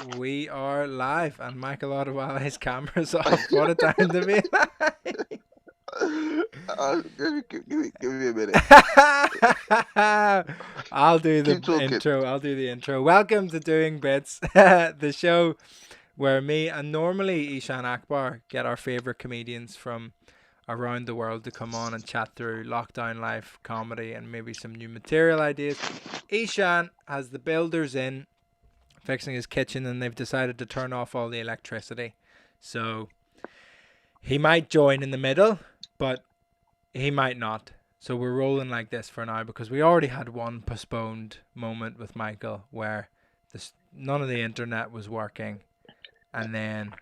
We are live, and Michael Odewale's camera's off. What a time to be alive! Give me a minute. I'll do the Keep talking. intro. I'll do the intro. Welcome to Doing Bits, the show where me and normally Eshaan Akbar get our favorite comedians from around the world to come on and chat through lockdown life, comedy, and maybe some new material ideas. Eshaan has the builders in fixing his kitchen, and they've decided to turn off all the electricity. So he might join in the middle, but he might not. So we're rolling like this for now because we already had one postponed moment with Michael where none of the internet was working, and then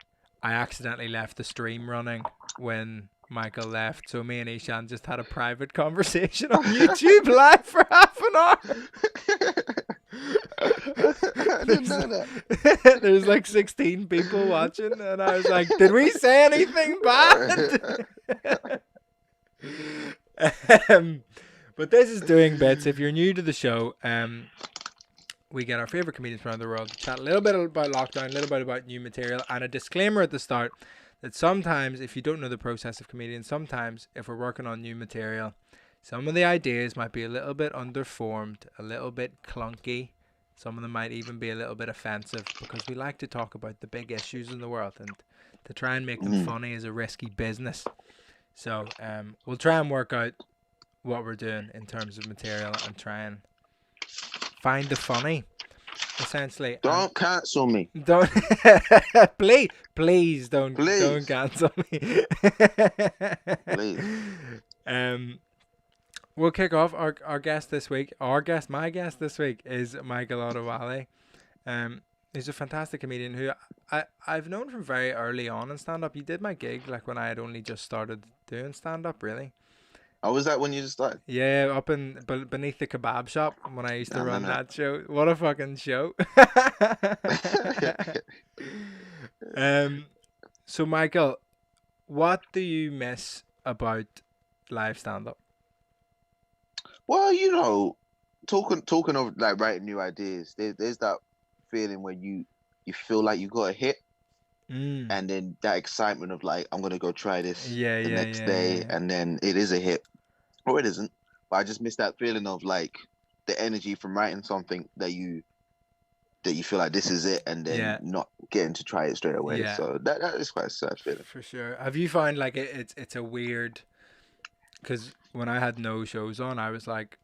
I accidentally left the stream running when Michael left. So me and Eshaan just had a private conversation on YouTube live for half an hour. I didn't know that. There's like 16 people watching, and I was like, did we say anything bad? But this is Doing Bits. If you're new to the show, we get our favorite comedians around the world to chat a little bit about lockdown, a little bit about new material, and a disclaimer at the start that sometimes, if you don't know the process of comedians, sometimes if we're working on new material, some of the ideas might be a little bit underformed, a little bit clunky. Some of them might even be a little bit offensive because we like to talk about the big issues in the world, and to try and make them funny is a risky business. So we'll try and work out what we're doing in terms of material and try and find the funny, essentially. Don't cancel me. Don't please don't cancel me. Please. We'll kick off our guest this week. My guest this week is Michael Odewale. He's a fantastic comedian who I've known from very early on in stand up. He did my gig like when I had only just started doing stand up, really. Oh, was that when you just started? Yeah, up in beneath the kebab shop when I used to run that show. What a fucking show. So Michael, what do you miss about live stand up? Well, talking of like writing new ideas, there's that feeling where you feel like you got a hit, and then that excitement of like, I'm gonna go try this the next day, and then it is a hit, or it isn't. But I just miss that feeling of like the energy from writing something that you feel like this is it, and then not getting to try it straight away. Yeah. So that is quite a sad feeling. For sure. Have you found like it's a weird? Because when I had no shows on, I was like,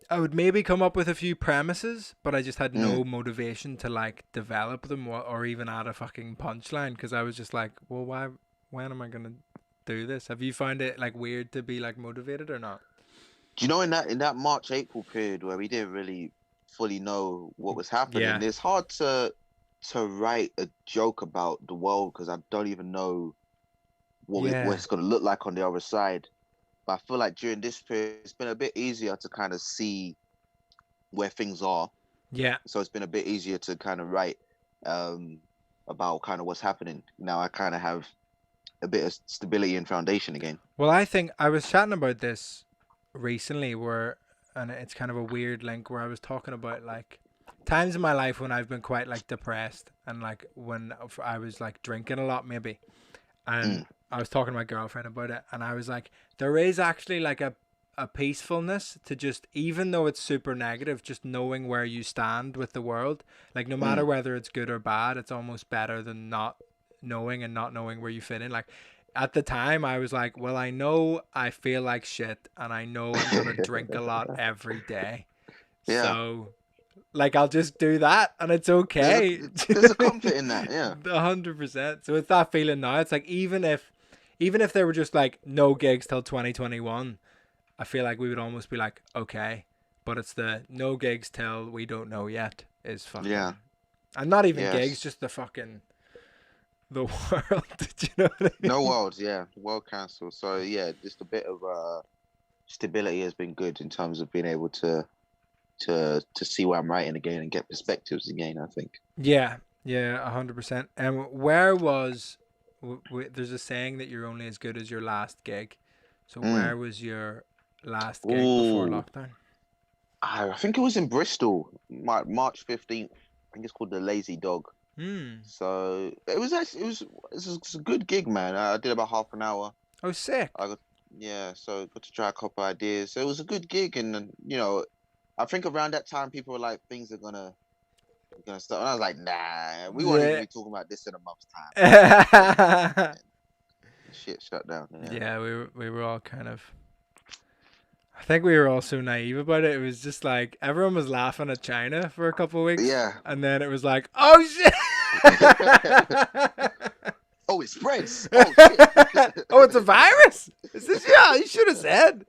I would maybe come up with a few premises, but I just had no motivation to like develop them or even add a fucking punchline, because I was just like, well, when am I gonna do this? Have you found it like weird to be like motivated or not? Do you know in that March-April period where we didn't really fully know what was happening, it's hard to write a joke about the world because I don't even know what it's going to look like on the other side. But I feel like during this period, it's been a bit easier to kind of see where things are. Yeah. So it's been a bit easier to kind of write about kind of what's happening. Now I kind of have a bit of stability and foundation again. Well, I think I was chatting about this recently and it's kind of a weird link where I was talking about like times in my life when I've been quite like depressed and like when I was like drinking a lot maybe, and I was talking to my girlfriend about it, and I was like, there is actually like a peacefulness to just, even though it's super negative, just knowing where you stand with the world. Like no matter whether it's good or bad, it's almost better than not knowing and not knowing where you fit in. Like at the time I was like, well, I know I feel like shit and I know I'm gonna drink a lot every day. Yeah. So like I'll just do that and it's okay. There's a comfort in that, yeah. 100%. So it's that feeling now. It's like even if there were just like no gigs till 2021, I feel like we would almost be like, okay. But it's the no gigs till we don't know yet is fucking. Yeah. And not even gigs, just the fucking the world. Do you know what I mean? No world, yeah. World cancelled. So yeah, just a bit of stability has been good in terms of being able to see where I'm writing again and get perspectives again, I think. Yeah, 100%. And where was there's a saying that you're only as good as your last gig. So where was your last gig before lockdown? I think it was in Bristol, March 15th. think it's called the Lazy Dog. Hmm. So it was actually it was a good gig, man. I did about half an hour. Oh, sick. I got yeah, so got to try a couple ideas. So it was a good gig, and you know, I think around that time people were like, things are gonna start. And I was like, nah, we won't even Yeah. be talking about this in a month's time. And shit shut down. Yeah. Yeah, we were all kind of. I think we were all so naive about it. It was just like everyone was laughing at China for a couple of weeks, Yeah. and then it was like, oh shit. Oh, it spreads. Oh shit. Oh, it's a virus. Is this? Yeah, you should have said.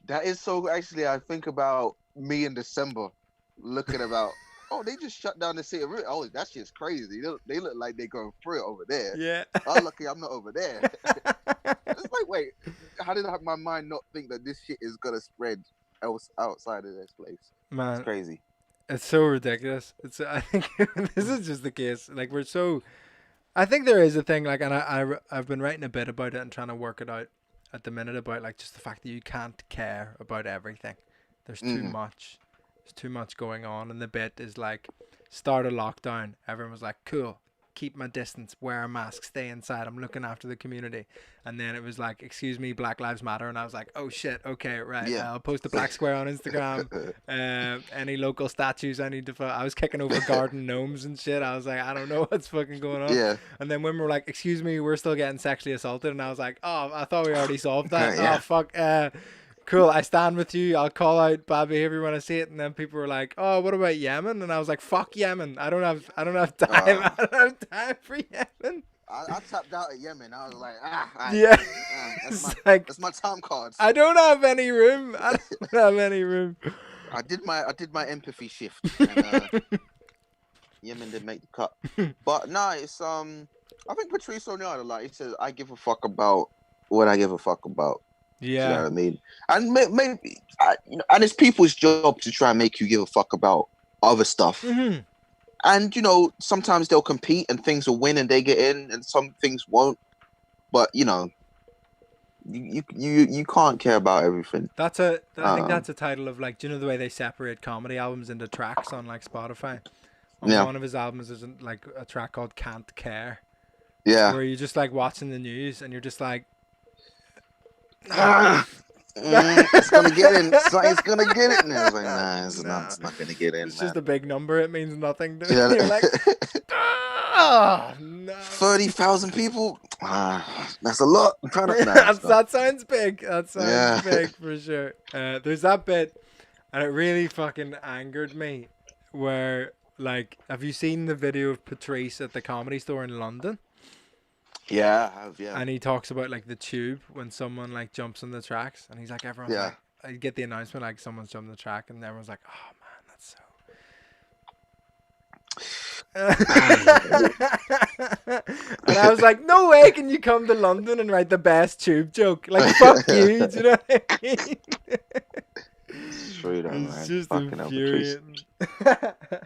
That is so. Actually, I think about me in December, looking about. Oh, they just shut down the city. Oh, that shit's crazy. They look like they're going through it over there. Yeah. I'm lucky I'm not over there. It's like, wait, how did my mind not think that this shit is gonna spread else outside of this place? It's Man, crazy. it's so ridiculous. It's. I think this is just the case. Like we're so. I think there is a thing like, and I've been writing a bit about it and trying to work it out at the minute about like just the fact that you can't care about everything. There's too Mm. much. There's too much going on, and the bit is like, start a lockdown. Everyone was like, cool, keep my distance, wear a mask, stay inside. I'm looking after the community. And then it was like, excuse me, Black Lives Matter, and I was like, oh shit, okay, right. Yeah. I'll post a black square on Instagram. Any local statues I need to. I was kicking over garden gnomes and shit. I was like, I don't know what's fucking going on. Yeah. And then when we were like, excuse me, we're still getting sexually assaulted, and I was like, oh, I thought we already solved that. Yeah. Oh fuck. Cool, I stand with you. I'll call out bad behavior when I see it. And then people were like, "Oh, what about Yemen?" And I was like, "Fuck Yemen. I don't have time. I don't have time for Yemen." I tapped out at Yemen. I was like, Yeah, that's it's like that's my time cards. I don't have any room. I don't have any room. I did my empathy shift, and Yemen didn't make the cut. But no, it's I think Patrice O'Neill, like he says, I give a fuck about what I give a fuck about. You know Yeah, what I mean? And maybe, and it's people's job to try and make you give a fuck about other stuff. Mhm. And sometimes they'll compete and things will win and they get in, and some things won't. But you can't care about everything. That's I think that's a title of like, do you know the way they separate comedy albums into tracks on like Spotify? On Yeah, one of his albums, there's like a track called "Can't Care," yeah. where you're just like watching the news and you're just like. It's gonna get in. It's gonna get it. And I was like, nah, it's not. It's not gonna get in, It's man. just a big number. It means nothing to Yeah. me. You're like, oh, no. 30,000 people. That's a lot. I'm trying to. Nah, That sounds big. That sounds Yeah. big for sure. There's that bit, and it really fucking angered me. Where like, have you seen the video of Patrice at the Comedy Store in London? Yeah, I have. Yeah. And he talks about like the tube when someone like jumps on the tracks, and he's like, everyone's Yeah. like, I get the announcement like someone's jumped the track, and everyone's like, oh man, that's so. And I was like, no way can you come to London and write the best tube joke? Like, fuck you. Do you know what I mean? It's true, though, It's man. just Fucking hell, Patrice. infuriating.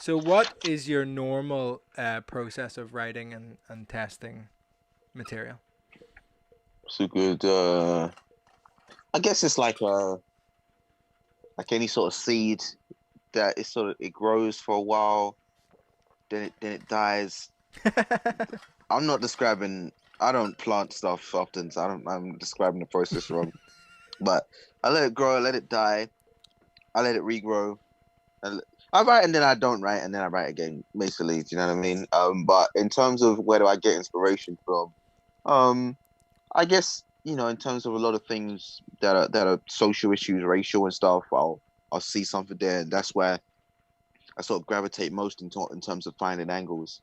So, what is your normal process of writing and testing material? So good. I guess it's like any sort of seed that it grows for a while, then it dies. I'm not describing. I don't plant stuff often, so I'm describing the process wrong. But I let it grow, I let it die, I let it regrow. I write and then I don't write and then I write again. Basically, do you know what I mean? But in terms of where do I get inspiration from? I guess in terms of a lot of things that are social issues, racial and stuff. I'll see something there, and that's where I sort of gravitate most in terms of finding angles.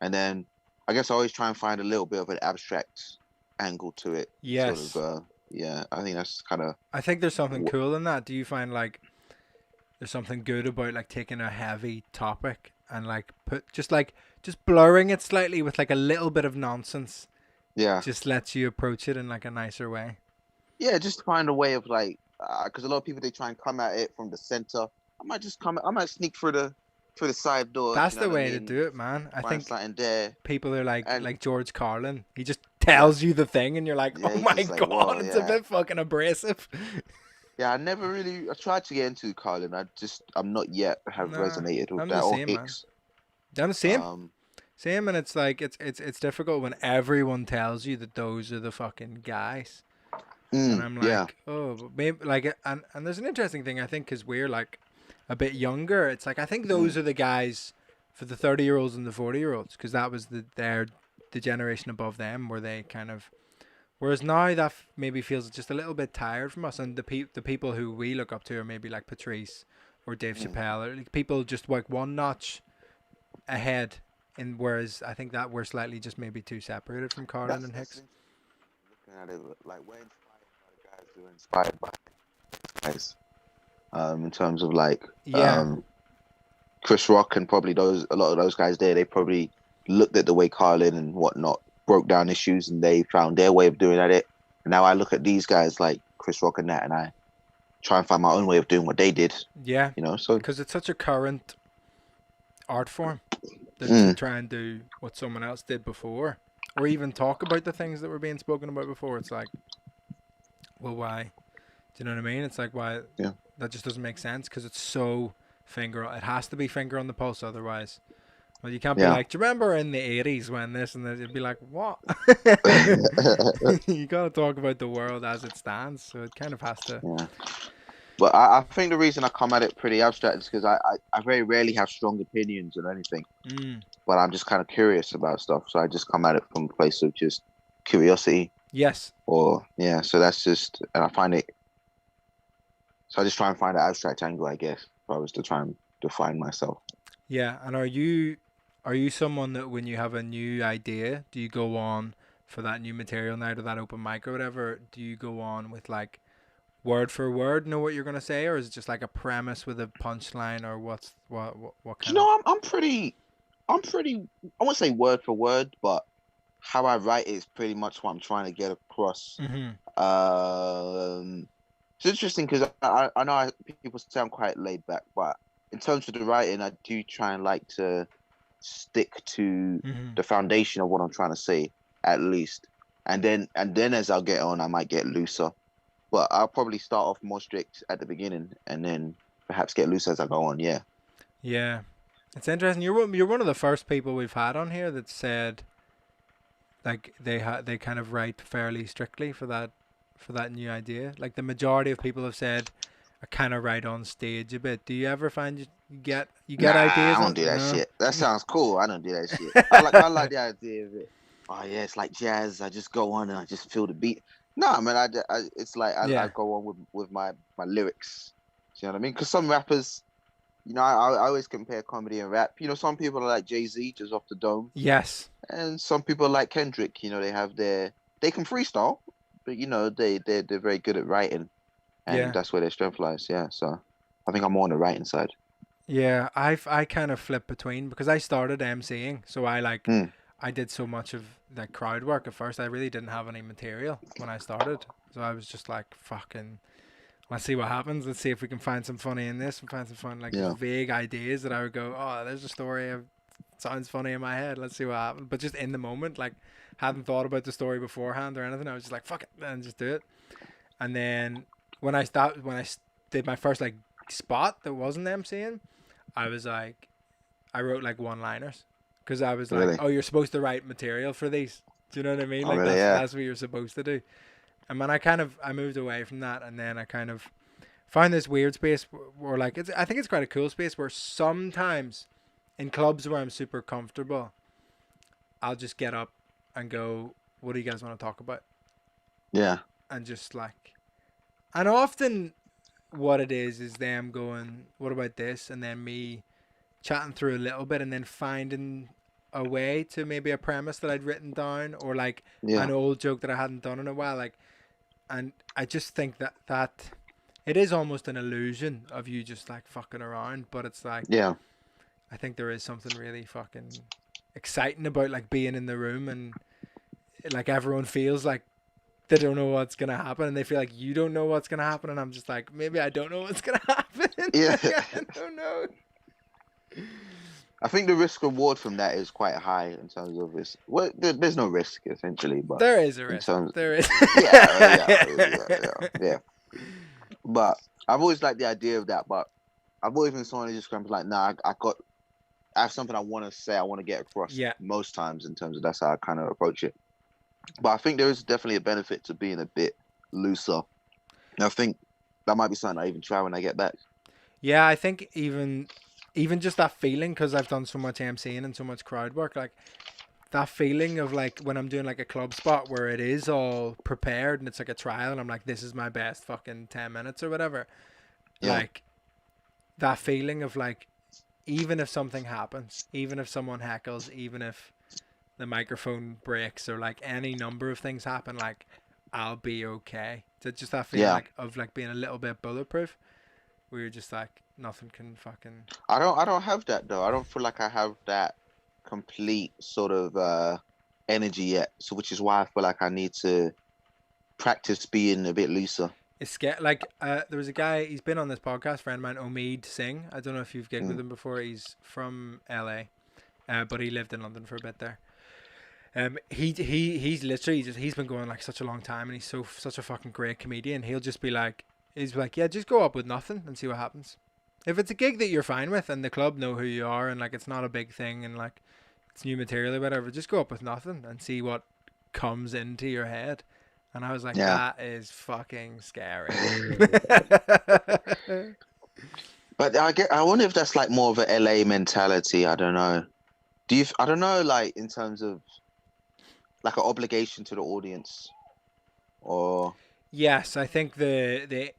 And then I guess I always try and find a little bit of an abstract angle to it. Yes. Sort of, yeah, I think that's kind of. I think there's something cool in that. Do you find like there's something good about like taking a heavy topic and like just blurring it slightly with like a little bit of nonsense? Yeah. Just lets you approach it in like a nicer way. Yeah, just find a way of like, because a lot of people they try and come at it from the center. I might sneak through the side door. That's the way to do it, man. I think there. People are like George Carlin. He just tells you the thing, and you're like, Yeah, oh my just like, god, whoa, it's a yeah. bit fucking abrasive. Yeah, I tried to get into Carlin. I'm not yet have Nah, resonated with I'm the that or same, man. Hicks. I'm the same. Um, Same, and it's like it's difficult when everyone tells you that those are the fucking guys, and I'm yeah. like, oh, but maybe like, and there's an interesting thing I think because we're like a bit younger. It's like I think those Mm, are the guys for the 30-year-olds and the 40-year-olds because that was the generation above them where they kind of. Whereas now that maybe feels just a little bit tired from us, and the people who we look up to are maybe like Patrice or Dave mm. Chappelle, or like people just like one notch ahead. And whereas I think that we're slightly just maybe too separated from Carlin and That's Hicks. interesting. Looking at it, like we're inspired by the guys who are inspired by guys. In terms of like Yeah, Chris Rock and probably a lot of those guys there, they probably looked at the way Carlin and whatnot broke down issues, and they found their way of doing it. And now I look at these guys like Chris Rock and that, and I try and find my own way of doing what they did. yeah, So because it's such a current art form that to mm, try and do what someone else did before, or even talk about the things that were being spoken about before. It's like, well, why? Do you know what I mean? It's like why yeah. that just doesn't make sense because it's so finger. It has to be finger on the pulse, otherwise. Well, you can't be Yeah. like, do you remember in the 80s when this and this? You'd be like, what? You gotta talk about the world as it stands, so it kind of has to. Yeah. But I think the reason I come at it pretty abstract is because I very rarely have strong opinions on anything, Mm. but I'm just kind of curious about stuff. So I just come at it from a place of just curiosity Yes. or, yeah. So that's just, and I find it, so I just try and find an abstract angle, I guess, if I was to try and define myself. Yeah, and are you someone that when you have a new idea, do you go on for that new material night or that open mic or whatever? Do you go on with like word for word, know what you're gonna say, or is it just like a premise with a punchline, or what Do you kind of? know, I'm pretty, I won't say word for word, but how I write it is pretty much what I'm trying to get across. Mm-hmm. Um, it's interesting because I know people sound quite laid back, but in terms of the writing, I do try and like to stick to Mm-hmm. the foundation of what I'm trying to say, at least. And then as I'll get on, I might get looser. But I'll probably start off more strict at the beginning and then perhaps get looser as I go on. Yeah. Yeah, it's interesting. You're one of the first people we've had on here that said like they kind of write fairly strictly for that new idea. Like the majority of people have said I kind of write on stage a bit. Do you ever find you get Nah, ideas I don't on? do that No. shit. That sounds cool. I don't do that shit. I like the idea of it. Oh yeah, it's like jazz. I just go on and I just feel the beat. No, man, it's like I Yeah. go on with my lyrics. Do you know what I mean? Because some rappers, I always compare comedy and rap. Some people are like Jay-Z, just off the dome, Yes. and some people are like Kendrick. They can freestyle, but they're very good at writing, and Yeah. that's where their strength lies. Yeah, so I think I'm more on the writing side. Yeah. I kind of flip between because I started emceeing, so Hmm. I did so much of like crowd work at first. I really didn't have any material when I started, so I was just like fucking. Let's see what happens. Let's see if we can find some funny in this and find some fun, like just Yeah. vague ideas that I would go, oh, there's a story of sounds funny in my head. Let's see what happens. But just in the moment, like hadn't thought about the story beforehand or anything. I was just like, fuck it, and just do it. And then did my first like spot that wasn't MCing, I was like, I wrote like one-liners because I was like, Really. oh, you're supposed to write material for these. Do you know what I mean? Oh, Like really? that's Yeah. that's what you're supposed to do. And then I moved away from that, and then I kind of found this weird space where like I think it's quite a cool space where sometimes in clubs where I'm super comfortable, I'll just get up and go, what do you guys want to talk about? Yeah. And just like, and often what it is them going, what about this? And then me chatting through a little bit and then finding a way to maybe a premise that I'd written down or like an Yeah. old joke that I hadn't done in a while. Like, and I just think that it is almost an illusion of you just like fucking around, but it's like, Yeah. I think there is something really fucking exciting about like being in the room and like everyone feels like they don't know what's gonna happen and they feel like you don't know what's gonna happen and I'm just like maybe I don't know what's gonna happen. Yeah. Like, I don't know. I think the risk reward from that is quite high in terms of this. Well, there's no risk essentially, but There is a in risk. terms, There is. yeah, yeah, yeah, yeah, yeah. But I've always liked the idea of that. But I've always been someone who just comes like, nah, I have something I want to say, I want to get across Yeah. most times in terms of that's how I kind of approach it. But I think there is definitely a benefit to being a bit looser. And I think that might be something I even try when I get back. Yeah, I think even just that feeling, because I've done so much MCing and so much crowd work, like that feeling of like when I'm doing like a club spot where it is all prepared and it's like a trial and I'm like, this is my best fucking 10 minutes or whatever. Yeah, Like that feeling of like, even if something happens, even if someone heckles, even if the microphone breaks or like any number of things happen, like I'll be okay. So just that feeling yeah. like of like being a little bit bulletproof, where you're just like nothing can fucking. I don't have that though. I don't feel like I have that complete sort of energy yet. So which is why I feel like I need to practice being a bit looser. It's scary. Like there was a guy. He's been on this podcast. Friend of mine, Omid Singh. I don't know if you've gigged with Mm. him before. He's from LA, but he lived in London for a bit there. He's literally just he's been going like such a long time, and he's such a fucking great comedian. He's like, yeah, just go up with nothing and see what happens. If it's a gig that you're fine with and the club know who you are and like it's not a big thing and like it's new material or whatever, just go up with nothing and see what comes into your head. And I was like, Yeah. that is fucking scary. But I wonder if that's like more of a LA mentality. I don't know. I don't know, like in terms of like an obligation to the audience or Yes, I think the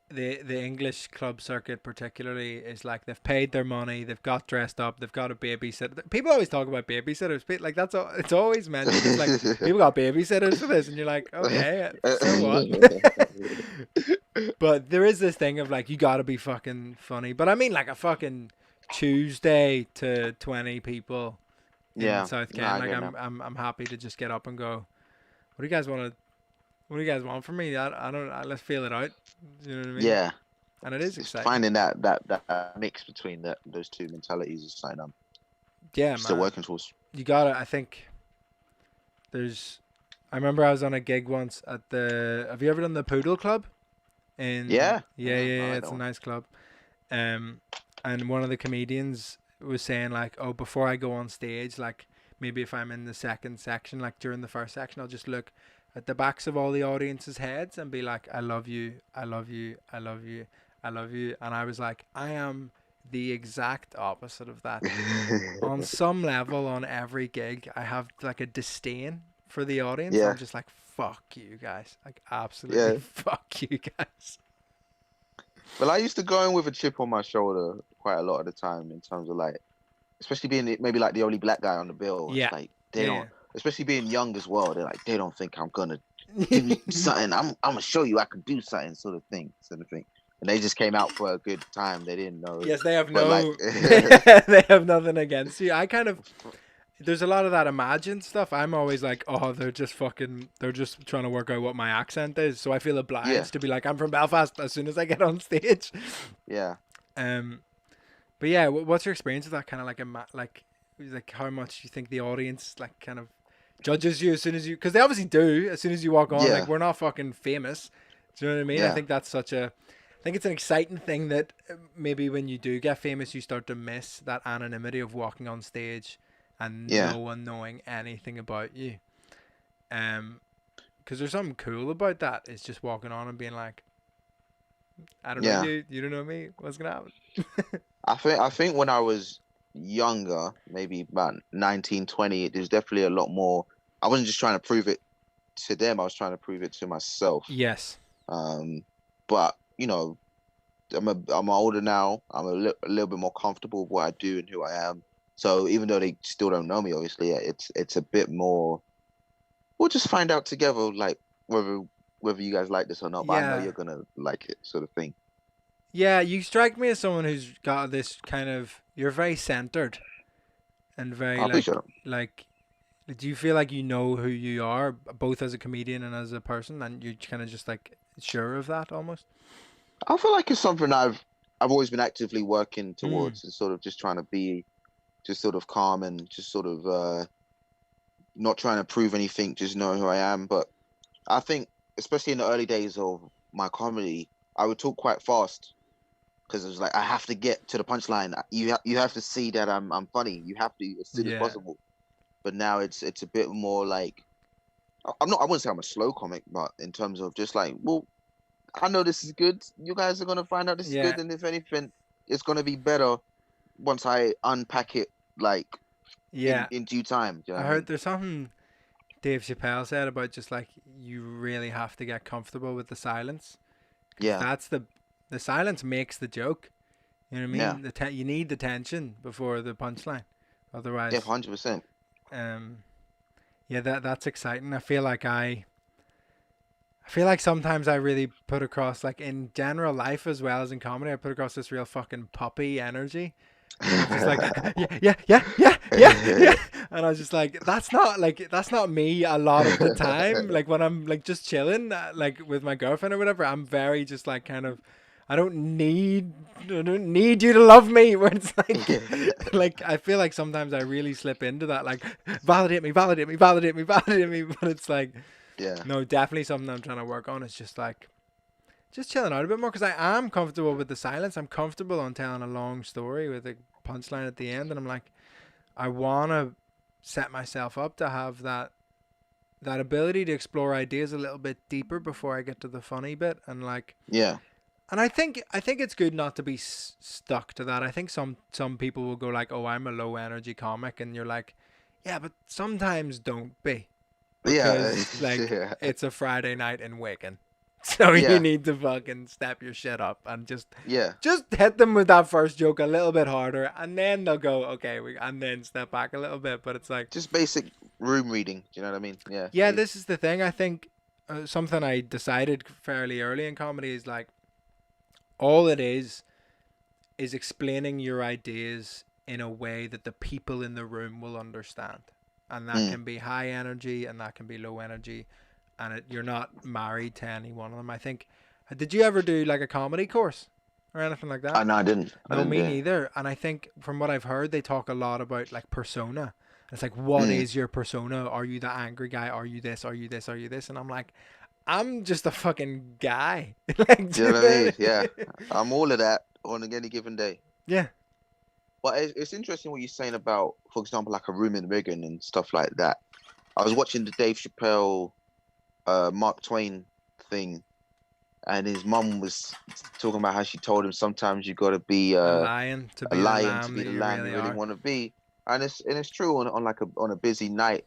English club circuit particularly is like they've paid their money, they've got dressed up, they've got a babysitter. People always talk about babysitters, like that's all, it's always mentioned. It's like people got babysitters for this, and you're like, okay, so what? But there is this thing of like you got to be fucking funny. But I mean, like a fucking Tuesday to 20 people in yeah, South no, Ken. I Like get that. I'm happy to just get up and go. What do you guys want to? What do you guys want from me? I don't. Let's feel it out. You know what I mean? Yeah, And it is it's exciting. finding that mix between those two mentalities is something I'm Yeah, still man. working towards. You gotta. I think there's. I remember I was on a gig once at the. Have you ever done the Poodle Club? Yeah, Yeah, yeah, yeah, I yeah. like It's that a one. nice club. And one of the comedians was saying like, oh, before I go on stage, like maybe if I'm in the second section, like during the first section, I'll just look at the backs of all the audience's heads and be like, I love you, I love you, I love you, I love you. And I was like, I am the exact opposite of that. On some level, on every gig, I have like a disdain for the audience. Yeah, I'm just like, fuck you guys. Like, absolutely yeah. fuck you guys. Well, I used to go in with a chip on my shoulder quite a lot of the time in terms of like, especially being maybe like the only black guy on the bill. It's Yeah. like they Yeah, don't, especially being young as well. They're like they don't think I'm gonna give you yeah. something. I'm gonna show you I can do something, sort of thing. And they just came out for a good time. They didn't know, Yes, they have but like, no, they have nothing against you. I kind of, there's a lot of that imagined stuff. I'm always like, oh, they're just trying to work out what my accent is. So I feel yeah, obliged to be like, I'm from Belfast as soon as I get on stage. yeah, Um, but yeah, what's your experience of that kind of like like how much you think the audience like kind of judges you as soon as you, because they obviously do as soon as you walk on. Like yeah, we're not fucking famous. Do you know what I mean? I yeah, think that's such a I think it's an exciting thing that maybe when you do get famous, you start to miss that anonymity of walking on stage and yeah, no one knowing anything about you. Because there's something cool about that. It's just walking on and being like, I don't know yeah. you, you don't know me. What's gonna happen? I think when I was younger, maybe about 19, 20, there's definitely a lot more. I wasn't just trying to prove it to them. I was trying to prove it to myself. Yes. Um, but you know, I'm older now. I'm a little bit more comfortable with what I do and who I am. So even though they still don't know me, obviously, it's a bit more. We'll just find out together, like whether you guys like this or not. But I know Yeah. you're gonna like it, sort of thing. Yeah, you strike me as someone who's got this kind of. You're very centered and very I appreciate it. like. Do you feel like you know who you are, both as a comedian and as a person, and you're kind of just like sure of that almost? I feel like it's something I've always been actively working Mm. towards and sort of just trying to be just sort of calm and just sort of not trying to prove anything, just knowing who I am. But I think especially in the early days of my comedy, I would talk quite fast because it was like I have to get to the punchline. You have to see that I'm funny. You have to as soon as Yeah. possible. But now it's a bit more like I'm not. I wouldn't say I'm a slow comic, but in terms of just like, well, I know this is good. You guys are gonna find out this is Yeah. good, and if anything, it's gonna be better once I unpack it like Yeah. in due time. Do you know I what I heard mean? there's something Dave Chappelle said about just like you really have to get comfortable with the silence because Yeah, that's the silence makes the joke. You know what I yeah, mean? You need the tension before the punchline. yeah, Otherwise, 100%. um, yeah, that's exciting. I feel like sometimes I really put across, like in general life as well as in comedy, I put across this real fucking puppy energy. And I'm just like, yeah, yeah, yeah, yeah, yeah, yeah. And I was just like, that's not me a lot of the time. Like when I'm like just chilling, like with my girlfriend or whatever, I'm very just like kind of, I don't need you to love me. Where it's like, like I feel like sometimes I really slip into that, like validate me, validate me, validate me, validate me. But it's like, Yeah, no, definitely something I'm trying to work on. It's just like just chilling out a bit more because I am comfortable with the silence. I'm comfortable on telling a long story with a punchline at the end, and I'm like, I wanna set myself up to have that ability to explore ideas a little bit deeper before I get to the funny bit, and like, yeah, and I think it's good not to be stuck to that. I think some people will go like, oh, I'm a low energy comic, and you're like, yeah, but sometimes don't be yeah, because like yeah, it's a Friday night in Wigan. So you yeah, need to fucking step your shit up and yeah. just hit them with that first joke a little bit harder, and then they'll go okay, and then step back a little bit. But it's like, Just basic room reading. Do you know what I mean? Yeah, yeah, this is the thing. I think something I decided fairly early in comedy is like all it is explaining your ideas in a way that the people in the room will understand, and that mm. can be high energy and that can be low energy, and you're not married to any one of them. I think. Did you ever do like a comedy course or anything like that? I know I didn't. I No, didn't me do it. neither. And I think from what I've heard, they talk a lot about like persona. It's like, what Mm. is your persona? Are you the angry guy? Are you this? Are you this? Are you this? And I'm like, I'm just a fucking guy. Like, Do you know what I mean? Yeah, I'm all of that on any given day. yeah, But it's interesting what you're saying about, for example, like a room in Wigan and stuff like that. I was watching the Dave Chappelle, Mark Twain thing, and his mum was talking about how she told him sometimes you got to be a lion to a be the lion to lamb be that the you lamb really you really are. want to be, and it's true on like a busy night.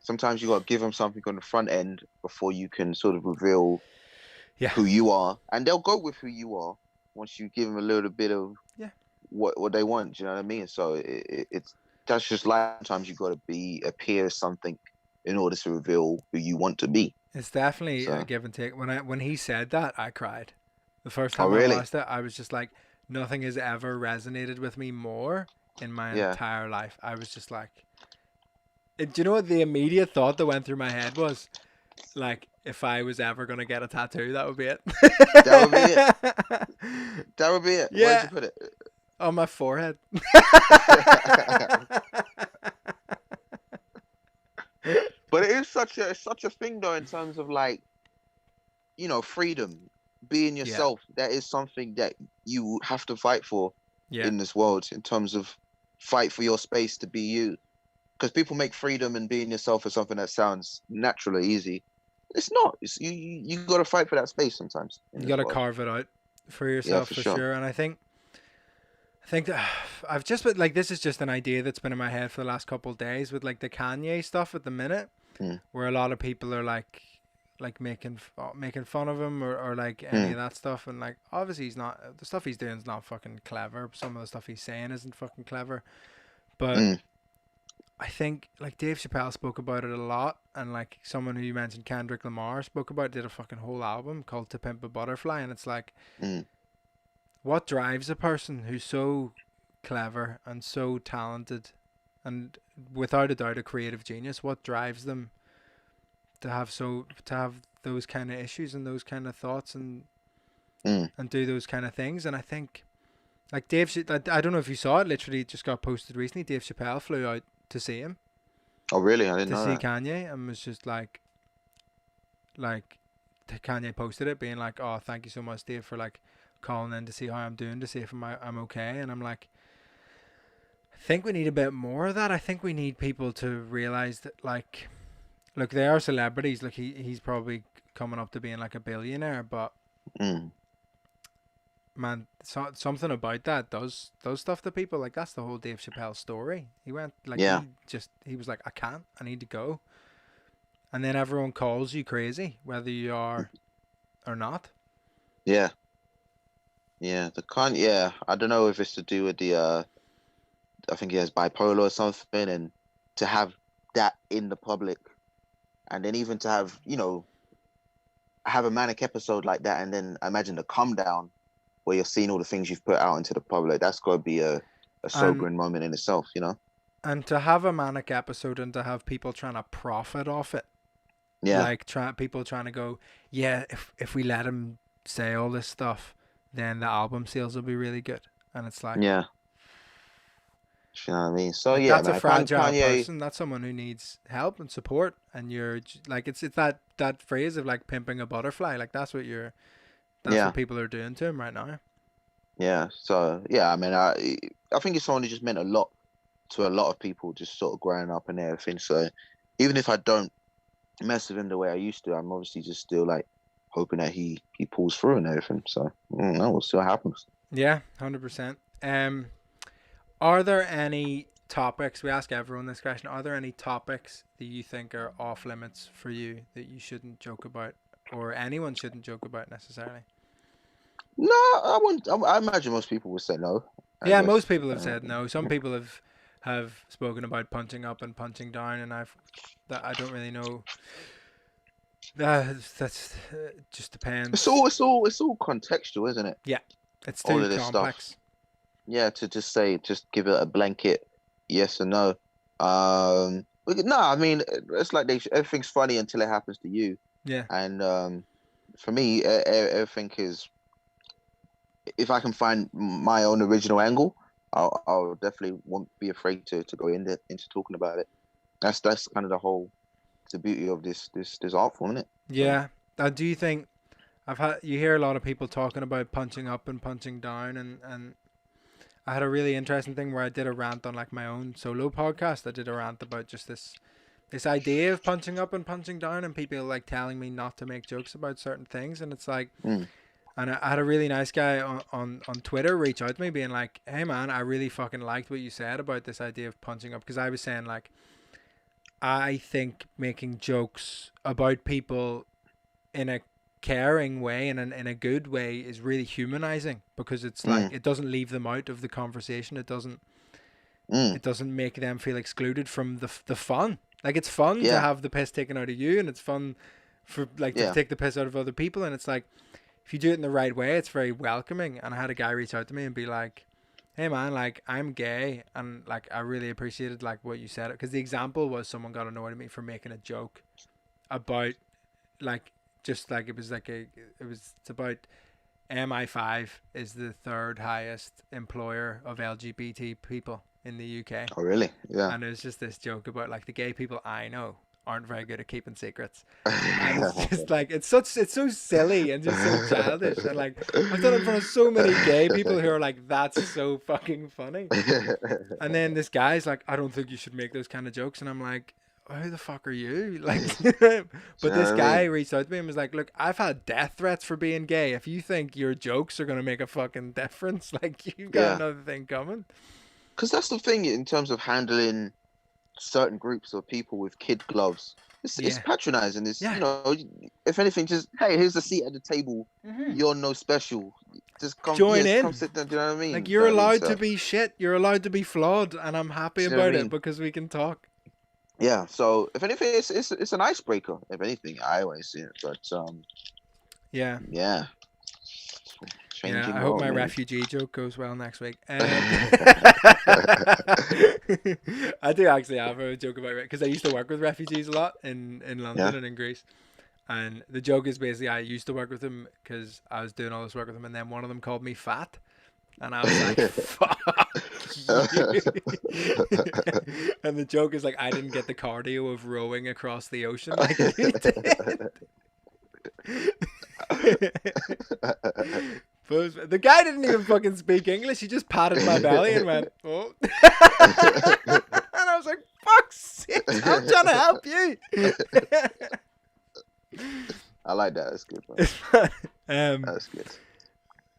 Sometimes you got to give them something on the front end before you can sort of reveal Yeah, who you are, and they'll go with who you are once you give them a little bit of yeah. what they want. Do you know what I mean? So it's that's just like sometimes you got to be appear something in order to reveal who you want to be. It's definitely a So, give and take. When he said that, I cried. The first oh time I really? watched it, I was just like, nothing has ever resonated with me more in my Yeah. entire life. I was just like, do you know what the immediate thought that went through my head was? Like, if I was ever gonna get a tattoo, that would be it. That would be it. That would be it. Where'd Yeah, you put it? on my forehead. But it is such a thing though in terms of like, freedom, being Yeah, yourself. That is something that you have to fight for yeah. in this world in terms of fight for your space to be you. Because people make freedom and being yourself as something that sounds natural or easy. It's not. You got to fight for that space sometimes in You this got to world. carve it out for Yeah, yourself for for sure. sure. And I think that I've just been like, this is just an idea that's been in my head for the last couple of days with like the Kanye stuff at the minute, Mm, where a lot of people are like making fun of him or like any mm, of that stuff, and like obviously he's not, the stuff he's doing is not fucking clever. Some of the stuff he's saying isn't fucking clever, but mm. I think like Dave Chappelle spoke about it a lot, and like someone who you mentioned, Kendrick Lamar, spoke about it, did a fucking whole album called To Pimp a Butterfly, and it's like, Mm. what drives a person who's so clever and so talented and without a doubt a creative genius? What drives them to have those kind of issues and those kind of thoughts Mm. and do those kind of things? And I think like I don't know if you saw it. Literally just got posted recently. Dave Chappelle flew out to see him, Oh, really? I didn't to know see that. Kanye, and was just like Kanye posted it, being like, "Oh, thank you so much, Dave, for like calling in to see how I'm doing, to see if I'm okay." And I'm like, I think we need a bit more of that. I think we need people to realize that, like, look, they are celebrities. Look, he's probably coming up to being like a billionaire, but Mm. man, something about that does stuff to people. Like, that's the whole Dave Chappelle story. He went like Yeah. he was like, I need to go, and then everyone calls you crazy, whether you are or not. Yeah. Yeah. The con. Yeah. I don't know if it's to do with the. I think he has bipolar or something, and to have that in the public, and then even to have have a manic episode like that, and then imagine the come down where you're seeing all the things you've put out into the public. That's got to be a And sobering moment in itself, you know? and to have a manic episode and to have people trying to profit off it, Yeah. like people trying to go, yeah, if we let him say all this stuff, then the album sales will be really good. And it's Yeah. You know what I mean? So like yeah, that's a man. fragile Kanye. person. That's someone who needs help and support. And like, it's that phrase of like pimping a butterfly. Like that's Yeah. what people are doing to him right now. Yeah. So yeah, I mean, I think it's someone who just meant a lot to a lot of people, just sort of growing up and everything. So even if I don't mess with him the way I used to, I'm obviously just still like hoping that he pulls through and everything. So we'll see what happens. Yeah, 100%. Are there any topics, we ask everyone this question, are there any topics that you think are off limits for you that you shouldn't joke about, or anyone shouldn't joke about necessarily? No, I wouldn't. I imagine most people would say no. I Yeah, guess. most people have said no. Some people have spoken about punching up and punching down, and I don't really know. That's just It's depends. all contextual, isn't it? Yeah, it's All too of this stuff. complex. Yeah, to just give it a blanket yes or no. No, I mean it's like everything's funny until it happens to you. Yeah, And for me, everything is if I can find my own original angle, I'll definitely won't be afraid to go into talking about it. That's kind of the beauty of this art form, isn't it? So yeah. Do you think you hear a lot of people talking about punching up and punching down, and I had a really interesting thing where I did a rant on like my own solo podcast. I did a rant about just this idea of punching up and punching down, and people like telling me not to make jokes about certain things, and it's like, mm, and I had a really nice guy on Twitter reach out to me being like, "Hey man, I really fucking liked what you said about this idea of punching up," because I was saying like, I think making jokes about people in a caring way and in a good way is really humanizing, because it's like mm, it doesn't leave them out of the conversation. mm, It doesn't make them feel excluded from the fun. Like, it's fun to yeah, have the piss taken out of you, and it's fun for like to yeah, take the piss out of other people, and it's like, if you do it in the right way, it's very welcoming. And I had a guy reach out to me and be like, "Hey man, like, I'm gay, and like I really appreciated like what you said," because the example was someone got annoyed at me for making a joke about, like, just like it's about MI5 is the third highest employer of LGBT people in the UK. oh really? Yeah. And it was just this joke about like the gay people I know aren't very good at keeping secrets. And it's just like it's so silly and just so childish. And like, I've done it in front of so many gay people who are like, that's so fucking funny. And then this guy's like, I don't think you should make those kind of jokes. And I'm like, who the fuck are you? Like, Do but you know this what I guy mean? reached out to me and was like, look, I've had death threats for being gay. If you think your jokes are going to make a fucking difference, like, you've got Yeah, another thing coming. because that's the thing in terms of handling certain groups of people with kid gloves. It's Yeah. patronizing. It's Yeah. if anything, just hey, here's a seat at the table. Mm-hmm. You're no special. Just come, Join yes, come in. sit down. Do you know what I mean? Like, Do you know you're what I mean? allowed So, to be shit. You're allowed to be flawed. And I'm happy do you know what I about it mean? because we can talk. Yeah. So if anything, it's an icebreaker. If anything, I always see it. But Yeah. yeah, Yeah, changing I hope world, my man. refugee joke goes well next week. I do actually have a joke about it because I used to work with refugees a lot in London Yeah. and in Greece. And the joke is basically I used to work with them because I was doing all this work with them, and then one of them called me fat. And I was like, fuck you. And the joke is like, I didn't get the cardio of rowing across the ocean like you did. But the guy didn't even fucking speak English. He just patted my belly and went, "Oh," and I was like, "Fuck's sake! I'm trying to help you." I like that. That's good, man. That's good.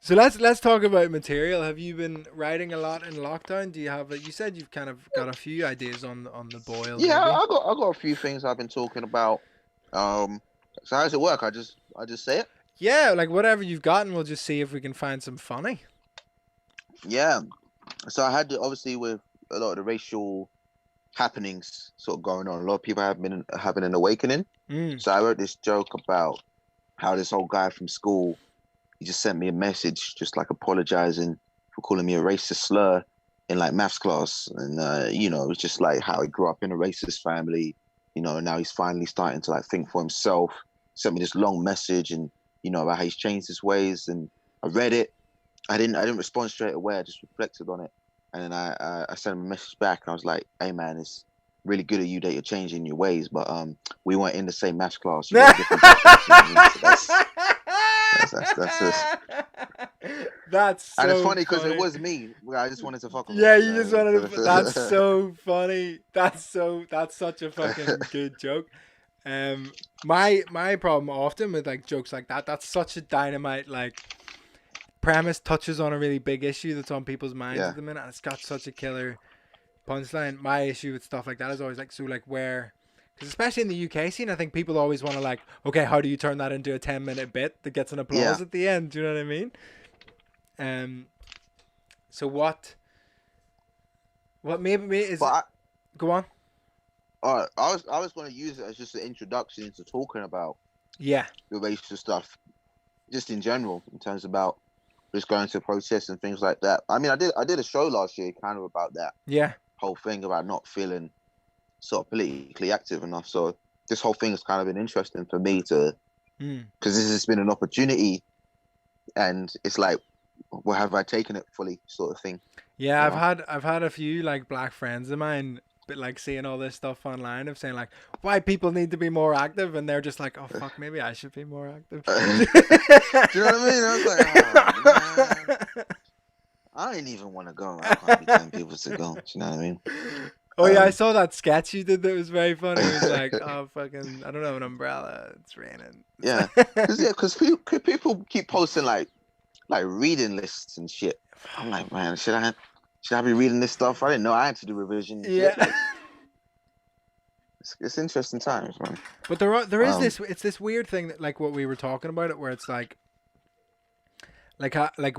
So let's talk about material. Have you been writing a lot in lockdown? Do you have? You said you've kind of got a few ideas on the boil, Yeah, maybe. I got a few things I've been talking about. Um, so how does it work? I just say it. Yeah, like whatever you've gotten, we'll just see if we can find some funny. Yeah. So I had to, obviously with a lot of the racial happenings sort of going on. A lot of people have been having an awakening. Mm. So I wrote this joke about how this old guy from school, he just sent me a message, just like apologizing for calling me a racist slur in like maths class, and you know, it was just like how he grew up in a racist family, you know, and now he's finally starting to like think for himself. Sent me this long message, and you know about how he's changed his ways, and I read it. I didn't respond straight away. I just reflected on it, and then I sent him a message back, and I was like, "Hey man, it's really good of you that you're changing your ways, but we weren't in the same maths class. You got a different preference, you know what I mean? So that's just. That's And it's so funny because it funny. was me. I just wanted to fuck with him. Yeah, You you know just what wanted to. That's I mean? so funny. That's such a fucking good joke. My problem often with like jokes like that. That's such a dynamite like premise. Touches on a really big issue that's on people's minds Yeah, at the minute, and it's got such a killer punchline. My issue with stuff like that is always like, so like where, because especially in the UK scene, I think people always want to like, okay, how do you turn that into a 10-minute bit that gets an yeah. applause at the end? Do you know what I mean? Um. So what maybe But is go on. I was going to use it as just an introduction into talking about Yeah. the racial stuff, just in general, in terms about just going to protests and things like that. I mean, I did a show last year kind of about that Yeah. whole thing about not feeling sort of politically active enough. So this whole thing has kind of been interesting for me to, Mm. because this has been an opportunity, and it's like, well, have I taken it fully, sort of thing, Yeah, you I've know? had I've had a few like black friends of mine, but like seeing all this stuff online of saying like why people need to be more active, and they're just like, oh fuck, maybe I should be more active. Do you know what I mean? I was like, oh man, I didn't even want to go. I can't be telling people to go. Do you know what I mean? Oh yeah, I Um, saw that sketch you did that was very funny. It was like, oh fucking, I don't have an umbrella. It's raining. yeah, because people keep posting like reading lists and shit. I'm like, man, should I be reading this stuff? I didn't know I had to do revision and shit. Yeah. Like, it's interesting times, man. But there is Um, this, it's this weird thing that like what we were talking about it, where it's like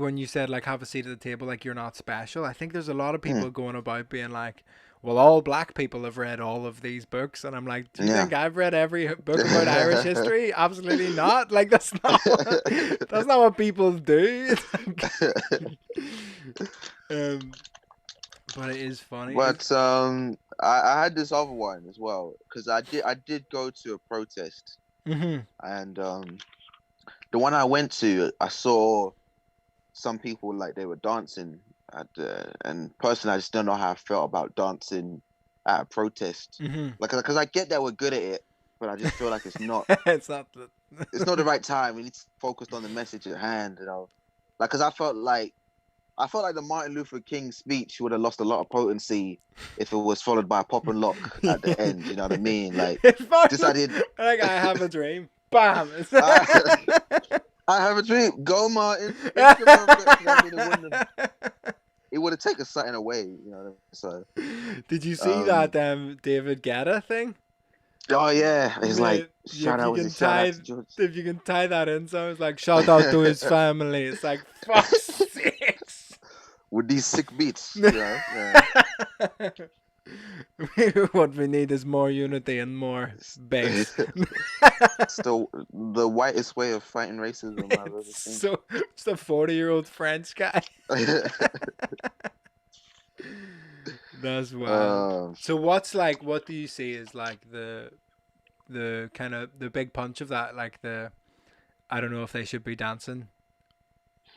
when you said like have a seat at the table, like you're not special. I think there's a lot of hmm, people going about being like, well, all black people have read all of these books, and I'm like, do you yeah. think I've read every book about Irish history? Absolutely not. Like that's not what people do. It's like, um, but it is funny. But I had this other one as well because I did go to a protest, Mm-hmm. and the one I went to, I saw some people like they were dancing and personally, I just don't know how I felt about dancing at a protest. Mm-hmm. Like, because I get that we're good at it, but I just feel like It's not the. it's not the right time. We need to focus on the message at hand, you know. Like, because I felt like the Martin Luther King speech would have lost a lot of potency if it was followed by a pop and lock at the end. You know what I mean? Like, It's fun. just I did. Like I have a dream. Bam. I, I have a dream. Go, Martin. It would have taken something away, you know. So, Did you see um, that David Guetta thing? oh yeah, it's like The, shout out was a shout out to George if you can tie that in, so it's like shout out to his family. It's like fuck's sakes. with these sick beats, you know. Yeah. What we need is more unity and more bass. Still the whitest way of fighting racism I've ever It's seen. so just a 40-year-old French guy. That's wild. uh, So what do you see as like the kind of the big punch of that, like the I don't know if they should be dancing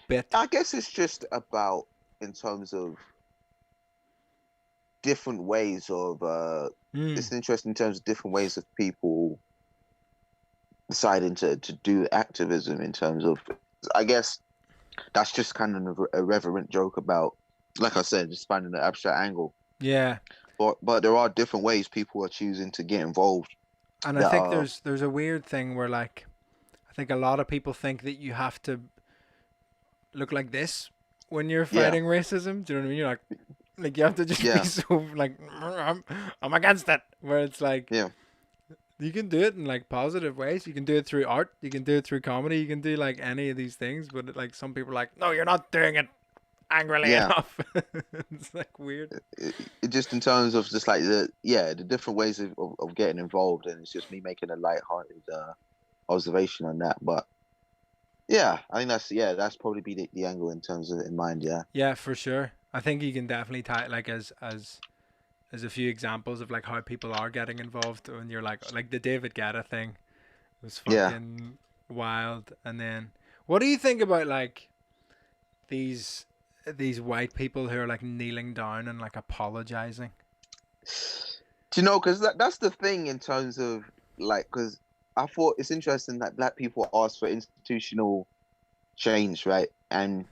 bit. I guess it's just about in terms of different ways of Mm. it's interesting in terms of different ways of people deciding to do activism in terms of, I guess that's just kind of a irreverent joke about, like I said, just finding the abstract angle. Yeah. But there are different ways people are choosing to get involved And I that think are, there's a weird thing where like I think a lot of people think that you have to look like this when you're yeah, fighting racism. Do you know what I mean? You're like you have to just be yeah, so like I'm against it. Where it's like yeah, you can do it in like positive ways. You can do it through art. You can do it through comedy. You can do like any of these things. But like some people are like, no, you're not doing it angrily yeah. enough. It's like weird. It just in terms of just like the different ways of getting involved, and it's just me making a light-hearted observation on that. But yeah, I think that's probably be the angle in terms of in mind. Yeah, Yeah, for sure. I think you can definitely tie like as a few examples of like how people are getting involved when you're like the David Guetta thing was yeah. fucking wild. And then what do you think about like these these white people who are like kneeling down and like apologizing? Do you know? Because that's the thing in terms of like, because I thought it's interesting that black people ask for institutional change, right? And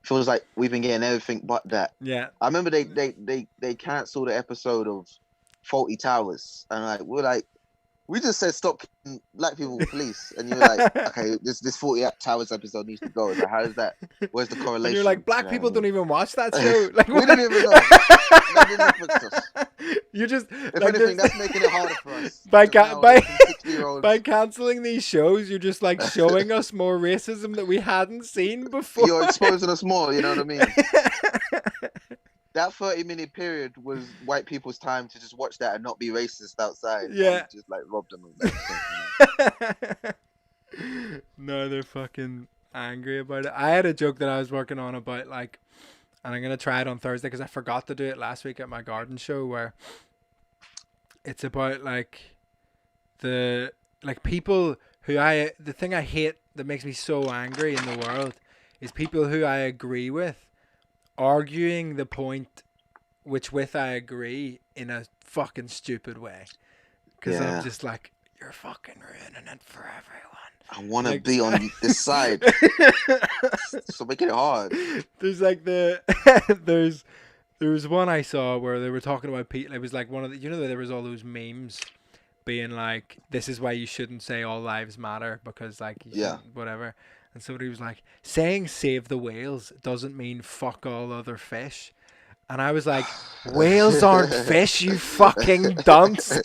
feels like we've been getting everything but that. Yeah. I remember they canceled the episode of Faulty Towers, and like we're like, we just said stop killing black people with police, and you were like, okay, this 40 Towers episode needs to go. It's like, how does that? Where's the And you're correlation? like, You black know people what don't even watch that I mean? show. Like, We what? didn't even know. They didn't affect us. You're just If like anything, there's that's making it harder for us by because ca- now there's some 60-year by olds. canceling these shows, you're just like showing us more racism that we hadn't seen before. You're exposing us more. You know what I mean? That 30-minute period was white people's time to just watch that and not be racist outside, while we Yeah. just like robbed them of everything. No, they're fucking angry about it. I had a joke that I was working on about like, and I'm gonna try it on Thursday because I forgot to do it last week at my garden show where it's about like the like people who the thing I hate that makes me so angry in the world is people who I agree with arguing the point which with I agree in a fucking stupid way because I'm Yeah, just like you're fucking ruining it for everyone. I want to Like be on this side, so making it hard. there's like there was one I saw where they were talking about people. It was like one of the there was all those memes being like, this is why you shouldn't say all lives matter because like you Yeah. shouldn't whatever. And somebody was like, saying save the whales doesn't mean fuck all other fish. And I was like, whales aren't fish, you fucking dunce.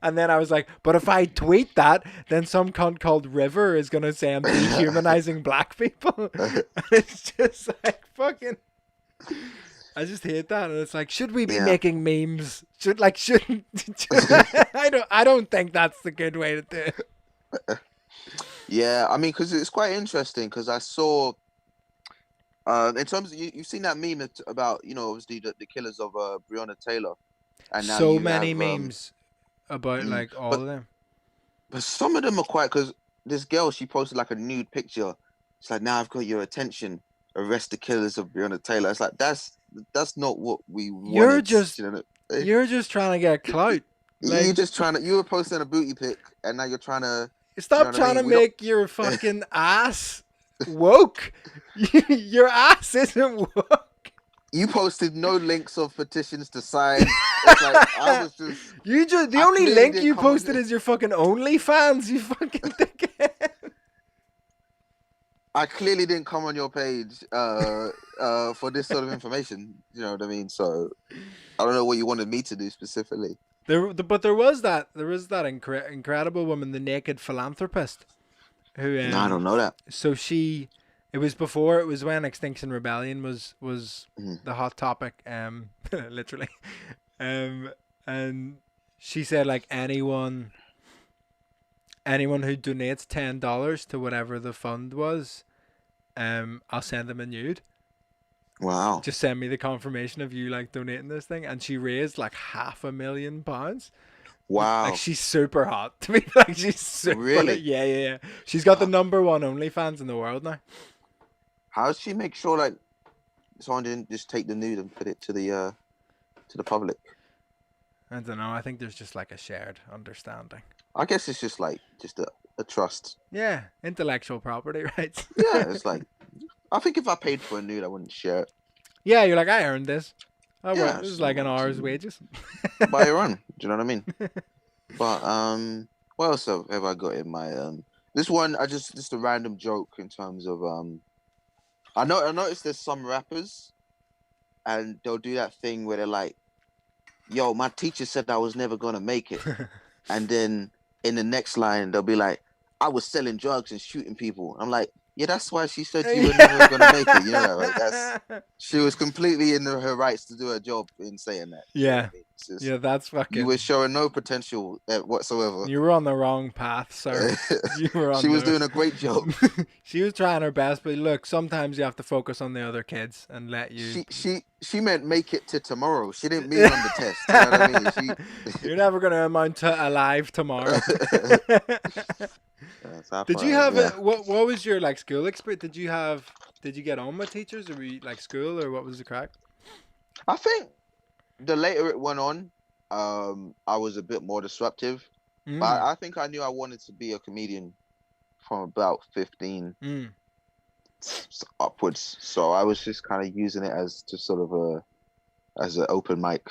And then I was like, but if I tweet that, then some cunt called River is going to say I'm dehumanizing black people. And it's just like fucking. I just hate that, and it's like, should we be Yeah. making memes? Shouldn't? I don't think that's the good way to do it. Yeah, I mean, because it's quite interesting. Because I saw, in terms of you've seen that meme about obviously the killers of Breonna Taylor, and now So you many have memes about mm, like all but of them. but some of them are quite because this girl she posted like a nude picture. It's like now I've got your attention. Arrest the killers of Breonna Taylor. It's like that's not what we You're wanted. just You know, you're just trying to get clout. you Like, just trying to you were posting a booty pic, and now you're trying to. You know stop what I trying to mean? We don't. make your fucking ass woke. Your ass isn't woke. You posted no links of petitions to sign. It's like I was just. The I only clearly link didn't you come on. posted is your fucking OnlyFans. You fucking dickhead. I clearly didn't come on your page for this sort of information. You know what I mean? So I don't know what you wanted me to do specifically. But there was that incredible woman, the naked philanthropist, who No, I don't know that. so it was when Extinction Rebellion was Mhm. the hot topic, literally, and she said like anyone who donates $10 to whatever the fund was, I'll send them a nude. Wow. Just send me the confirmation of you like donating this thing, and she raised like £500,000. Like Wow. she's super hot to me. Like she's super. Really? Yeah. She's got the How, #1 OnlyFans in the world now. how does she make sure like someone didn't just take the nude and put it to the public? I don't know. I think there's just like a shared understanding. I guess it's just like just a trust. Yeah, intellectual property rights. Yeah, it's like I think if I paid for a nude, I wouldn't share it. Yeah, you're like, I earned this. I work. Yeah, This is so like an it's hour's wages. buy your own. Do you know what I mean? But what else have I got in my this one? I just a random joke in terms of I noticed there's some rappers and they'll do that thing where they're like, "Yo, my teacher said I was never gonna make it," and then in the next line they'll be like, "I was selling drugs and shooting people." I'm like, yeah, that's why she said you were never gonna make it. You know that, right? That's she was completely in her rights to do her job in saying that. You know what Yeah, I mean? It's just, yeah, that's you were fucking. showing no potential whatsoever. You were on the wrong path, sir. You were She on was the. doing a great job. She was trying her best, but look, sometimes you have to focus on the other kids and let you. She meant make it to tomorrow. She didn't mean on the test. You know what I mean? She. You're never gonna amount to alive tomorrow. So Did you have yeah. a what was your like school experience? Did you get on with teachers or were you like school or what was the crack? I think the later it went on, I was a bit more disruptive. But Mm. I think I knew I wanted to be a comedian from about 15 Mm. upwards. So I was just kind of using it as just sort of as an open mic.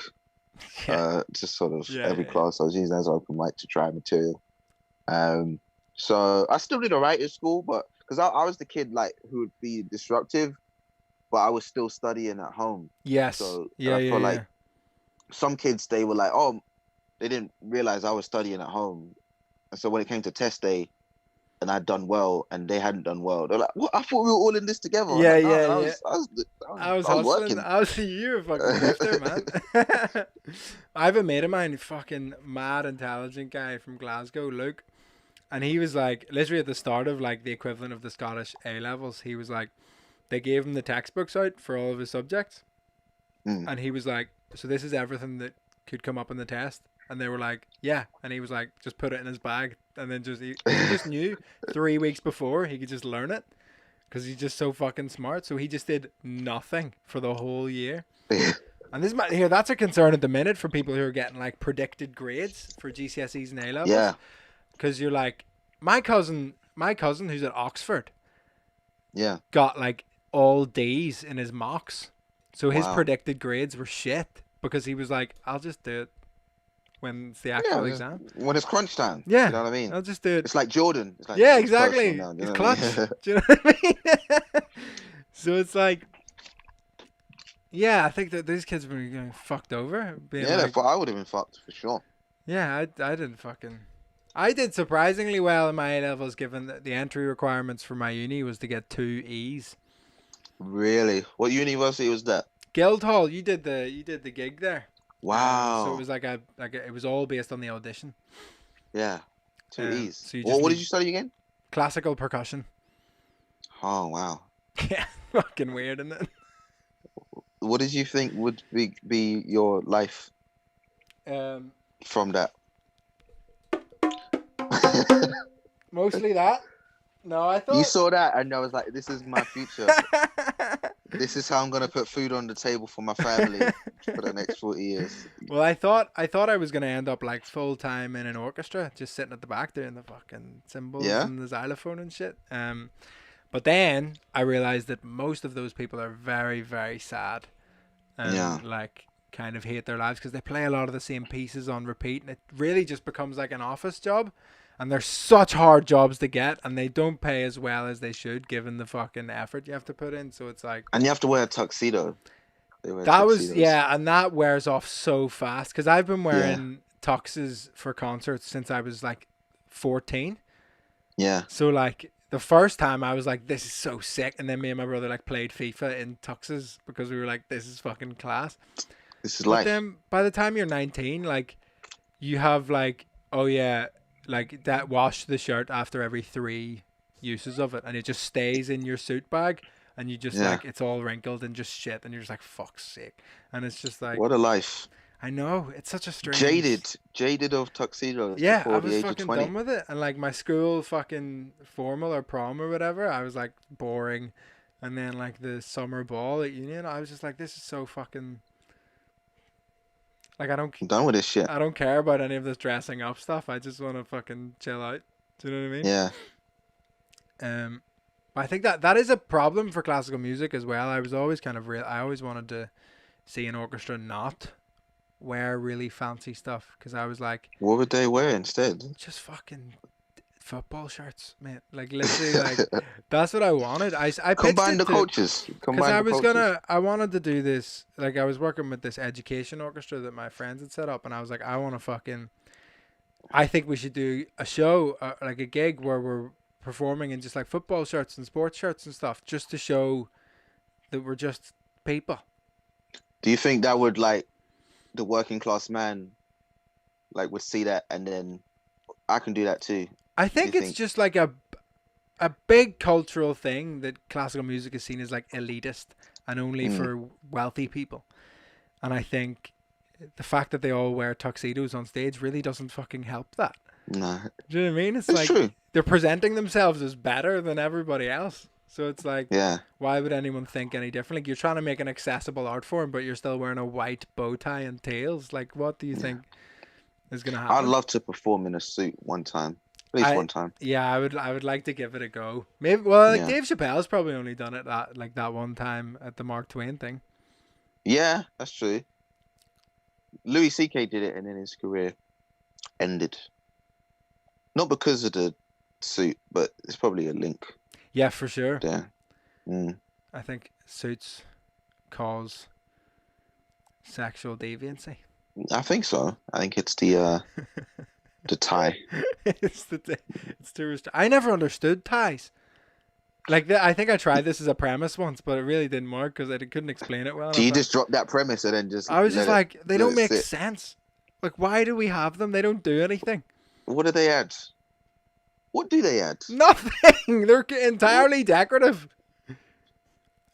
Yeah. Just sort of Yeah, every yeah, yeah. class I was using as open mic to try material. Um, so I still did alright at school, but because I was the kid like who would be disruptive, but I was still studying at home. Yes. So and Yeah, I yeah, felt like yeah. some kids they were like, oh, they didn't realize I was studying at home, and so when it came to test day and I'd done well and they hadn't done well, they're like, what? I thought we were all in this together. I'm Yeah, like, no, yeah, man, yeah. I was I was hustling. working. I was you were a fucking grifter, man. I have a mate of mine, fucking mad intelligent guy from Glasgow, Luke, and he was like, literally at the start of like the equivalent of the Scottish A levels, he was like, they gave him the textbooks out for all of his subjects, Mm. and he was like, so this is everything that could come up in the test, and they were like, yeah, and he was like, just put it in his bag, and then just because he just knew 3 weeks before he could just learn it because he's just so fucking smart. So he just did nothing for the whole year. And this might here that's a concern at the minute for people who are getting like predicted grades for GCSEs and A levels Yeah, because you're like my cousin who's at Oxford yeah. got like all D's in his mocks, so his Wow. predicted grades were shit because he was like, I'll just do it when it's the actual Yeah, exam. when it's crunch time, you Yeah, know what I mean? I'll just do it. It's like Jordan. It's like Yeah, it's personal exactly. now. You It's know what I clutch. mean? Do you know what I mean? So it's like, yeah, I think that these kids were getting fucked over, being Yeah, like, I would have been fucked for sure. yeah, I didn't fucking. I did surprisingly well in my A levels, given that the entry requirements for my uni was to get 2 E's. Really? What university was that? Guildhall, you did the gig there. So it Wow. was it was all based on the audition. Yeah. Two E's. So you just What did need you study again? classical percussion. Oh wow. Yeah, fucking weird, isn't it? What did you think would be your life Um, from that? Mostly that. No, I You thought. saw that and I was like, this is my future. This is how I'm gonna put food on the table for my family for the next 40 years. Well, I thought I was gonna end up like full time in an orchestra, just sitting at the back doing the fucking cymbals Yeah? and the xylophone and shit. But then I realized that most of those people are very, very sad Yeah. and like kind of hate their lives because they play a lot of the same pieces on repeat, and it really just becomes like an office job. And they're such hard jobs to get, and they don't pay as well as they should, given the fucking effort you have to put in. So it's like And you have to wear a tuxedo. They wear that was tuxedos. yeah, and that wears off so fast because I've been Yeah. wearing tuxes for concerts since I was like 14. Yeah. So like the first time I was like, this is so sick, and then me and my brother like played FIFA in tuxes because we were like, this is fucking class. This is But life. then by the time you're 19, like you have like, oh yeah, like that wash the shirt after every 3 uses of it, and it just stays in your suit bag, and you just Yeah. like it's all wrinkled and just shit, and you're just like fuck's sake, and it's just like What a life. I know it's such a strange. Jaded of tuxedos Yeah, I before the was age of fucking done 20. with it, and like my school fucking formal or prom or whatever, I was like boring, and then like the summer ball at Union, I was just like, this is so fucking Like I'm done with this shit. I don't care about any of this dressing up stuff. I just want to fucking chill out. Do you know what I mean? Yeah. But I think that is a problem for classical music as well. I was always kind of real. I always wanted to see an orchestra not wear really fancy stuff because I was like, What would they wear instead? just fucking football shirts, man. Like literally, like that's what I wanted. I pitched Combine it the to cultures. because Combine the cultures. I wanted to do this. Like I was working with this education orchestra that my friends had set up, and I was like, I want to fucking. I think we should do a show, like a gig where we're performing in just like football shirts and sports shirts and stuff, just to show that we're just people. Do you think that would like the working class man like would see that and then I can do that too? I Do you think it's think? just like a big cultural thing that classical music is seen as like elitist and only Mm, for wealthy people. And I think the fact that they all wear tuxedos on stage really doesn't fucking help that. no, Do you know what I mean? It's it's like true. they're presenting themselves as better than everybody else. So it's like, Yeah, why would anyone think any different? Like you're trying to make an accessible art form, but you're still wearing a white bow tie and tails. Like, what do you yeah. think is gonna I'd happen? love to perform in a suit one time, at least I one time. yeah, I would like to give it a go. Maybe well, like Yeah, Dave Chappelle's probably only done it that one time at the Mark Twain thing. yeah, that's true. Louis C.K. did it, and then his career ended. Not because of the suit, but it's probably a link Yeah, for sure. there. Mm, I think suits cause sexual deviancy. I think so. I think it's the tie. it's it's too I never understood ties. Like I think I tried this as a premise once, but it really didn't work because I couldn't explain it well Do enough. you just drop that premise and then just I was just like, they let don't it make sit? sense. Like, why do we have them? They don't do anything. What do they add? What do they add? Nothing. They're What? entirely decorative.